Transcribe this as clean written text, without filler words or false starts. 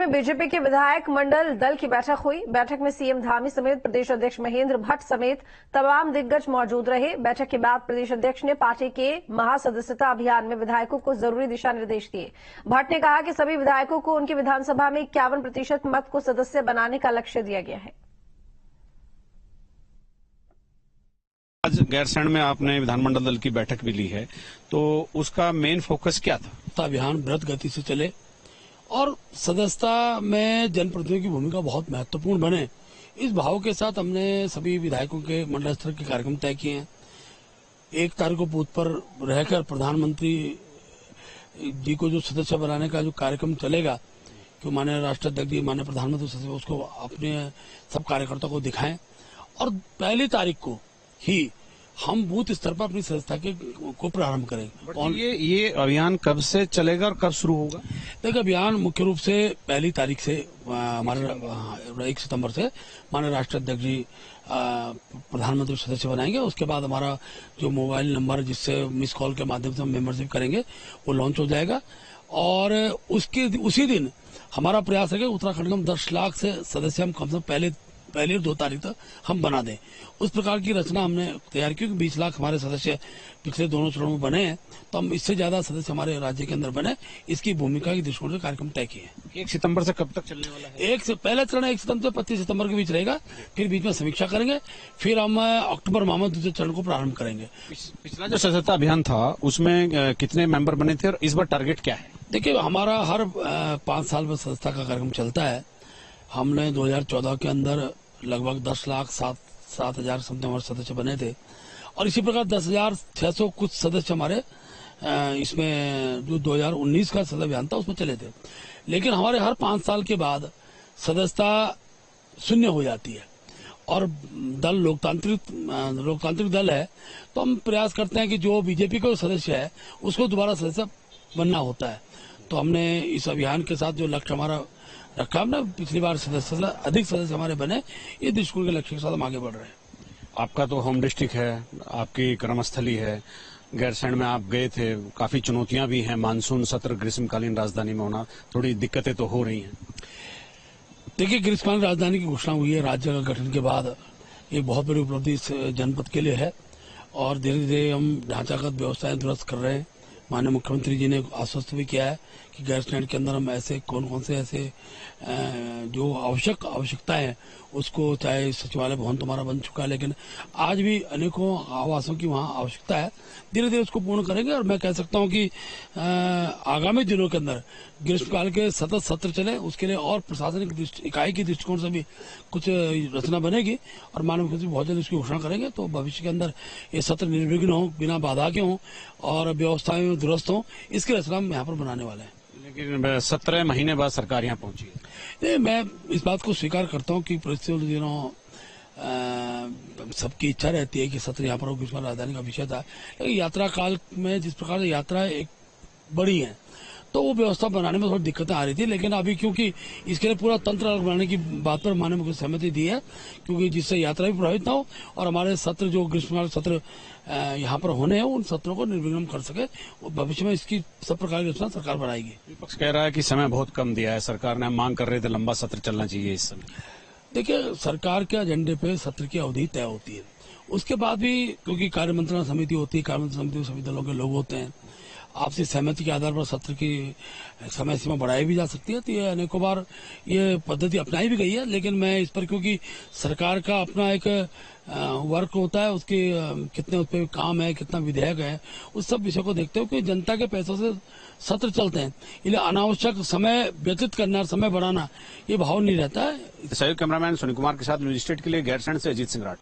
में बीजेपी के विधायक मंडल दल की बैठक हुई। बैठक में सीएम धामी समेत प्रदेश अध्यक्ष महेंद्र भट्ट समेत तमाम दिग्गज मौजूद रहे। बैठक के बाद प्रदेश अध्यक्ष ने पार्टी के महासदस्यता अभियान में विधायकों को जरूरी दिशा निर्देश दिए। भट्ट ने कहा कि सभी विधायकों को उनकी विधानसभा में 51% मत को सदस्य बनाने का लक्ष्य दिया गया है। आज गैरसैंण में आपने विधानमंडल दल की बैठक भी ली है, तो उसका मेन फोकस क्या था? अभियान व्रत गति से चले और सदस्यता में जनप्रतिनिधियों की भूमिका बहुत महत्वपूर्ण बने, इस भाव के साथ हमने सभी विधायकों के मंडल स्तर के कार्यक्रम तय किए हैं। 1 तारीख को बूथ पर रहकर प्रधानमंत्री जी को जो सदस्य बनाने का जो कार्यक्रम चलेगा, कि माननीय राष्ट्राध्यक्ष जी, माननीय प्रधानमंत्री सदस्य उसको अपने सब कार्यकर्ताओं को दिखाएं और 1 तारीख को ही हम बूथ स्तर पर अपनी सदस्यता को प्रारंभ करेंगे। और ये अभियान कब से चलेगा और कब शुरू होगा? देखिए, अभियान मुख्य रूप से 1 तारीख से हमारे 1 सितंबर से माननीय राष्ट्राध्यक्ष जी प्रधानमंत्री सदस्य बनाएंगे। उसके बाद हमारा जो मोबाइल नंबर जिससे मिस कॉल के माध्यम से हम मेंबरशिप करेंगे वो लॉन्च हो जाएगा और उसी दिन हमारा प्रयास है कि उत्तराखंड में 10 लाख से सदस्य हम कम से कम पहले और 2 तारीख तक हम बना दें। उस प्रकार की रचना हमने तैयार की कि 20 लाख हमारे सदस्य पिछले दोनों चरणों में बने हैं, तो हम इससे ज्यादा सदस्य हमारे राज्य के अंदर बने, इसकी भूमिका की दृष्टिकोण से कार्यक्रम तय किए हैं। 1 सितंबर से कब तक चलने वाला है? पहला चरण 1 सितंबर से 25 सितंबर के बीच रहेगा, फिर बीच में समीक्षा करेंगे, फिर हम अक्टूबर माह में दूसरे चरण को प्रारंभ करेंगे। पिछला जो सदस्यता अभियान था उसमें कितने मेंबर बने थे और इस बार टारगेट क्या है? देखिये, हमारा हर 5 साल में सदस्यता का कार्यक्रम चलता है। हमने 2014 के अंदर लगभग 10 लाख 7 हजार समथिंग हमारे सदस्य बने थे और इसी प्रकार 10,600 कुछ सदस्य हमारे इसमें जो 2019 का सदस्य अभियान था उसमें चले थे। लेकिन हमारे हर 5 साल के बाद सदस्यता शून्य हो जाती है और दल लोकतांत्रिक दल है, तो हम प्रयास करते हैं कि जो बीजेपी का सदस्य है उसको दोबारा सदस्य बनना होता है। तो हमने इस अभियान के साथ जो लक्ष्य हमारा रखा, हमने पिछली बार अधिक सदस्य हमारे बने, ये दृष्टिकोण के लक्ष्य के साथ हम आगे बढ़ रहे हैं। आपका तो होम डिस्ट्रिक्ट है, आपकी कर्मस्थली है, गैरसैंण में आप गए थे, काफी चुनौतियां भी हैं, मानसून सत्र ग्रीष्मकालीन राजधानी में होना, थोड़ी दिक्कतें तो हो रही हैं। देखिए, ग्रीष्मकालीन राजधानी की घोषणा हुई है राज्य का गठन के बाद, एक बहुत बड़ी उपलब्धि इस जनपद के लिए है और धीरे धीरे हम ढांचागत व्यवस्थाएं दुरुस्त कर रहे हैं। माननीय मुख्यमंत्री जी ने आश्वस्त भी किया है कि गैरसैंण के अंदर हम ऐसे कौन से ऐसे जो आवश्यकताएं हैं उसको, चाहे सचिवालय भवन तो हमारा बन चुका है, लेकिन आज भी अनेकों आवासों की वहां आवश्यकता है, धीरे धीरे उसको पूर्ण करेंगे। और मैं कह सकता हूं कि आगामी दिनों के अंदर ग्रीष्मकाल के सतत सत्र चले, उसके लिए और प्रशासनिक इकाई की दृष्टिकोण से भी कुछ रचना बनेगी और माननीय मुख्यमंत्री बहुत जल्द इसकी घोषणा करेंगे। तो भविष्य के अंदर ये सत्र निर्विघ्न हो, बिना बाधा के हों और व्यवस्थाएं दुरुस्त हों, इसकी रचना हम यहाँ पर बनाने वाले हैं। लेकिन 17 महीने बाद सरकार यहाँ पहुंची है। मैं इस बात को स्वीकार करता हूँ कि परिस्थितियों दिनों सबकी इच्छा रहती है कि सत्र यहाँ पर हो, ग्रीष्मकालीन राजधानी का विषय था, लेकिन यात्रा काल में जिस प्रकार से यात्रा एक बड़ी है तो वो व्यवस्था बनाने में थोड़ी दिक्कतें आ रही थी। लेकिन अभी क्योंकि इसके लिए पूरा तंत्र बनाने की बात पर माननीय मुख्यमंत्री सहमति दी है, क्योंकि जिससे यात्रा भी प्रभावित ना हो और हमारे सत्र जो ग्रीष्मकालीन सत्र यहाँ पर होने हैं उन सत्रों को निर्विघ्न कर सके, भविष्य में इसकी सब प्रकार की योजना सरकार बनाएगी। विपक्ष कह रहा है कि समय बहुत कम दिया है सरकार ने, मांग कर रहे थे लंबा सत्र चलना चाहिए इस समय। देखिए, सरकार के एजेंडे पे सत्र की अवधि तय होती है, उसके बाद भी क्योंकि कार्य मंत्रणा समिति होती है, कार्य मंत्रणा समिति में सभी दलों के लोग होते हैं, आपसी सहमति के आधार पर सत्र की समय सीमा बढ़ाई भी जा सकती है। तो ये अनेकों बार ये पद्धति अपनाई भी गई है, लेकिन मैं इस पर, क्योंकि सरकार का अपना एक वर्क होता है, उसके कितने उस पर काम है, कितना विधेयक है, उस सब विषय को देखते हुए जनता के पैसों से सत्र चलते हैं, इसलिए अनावश्यक समय व्यतीत करना और समय बढ़ाना ये भाव नहीं रहता है। सहयोग कैमरामैन सुनील कुमार के साथ न्यूज स्टेट के लिए गैरसैंण से अजीत सिंह राठ।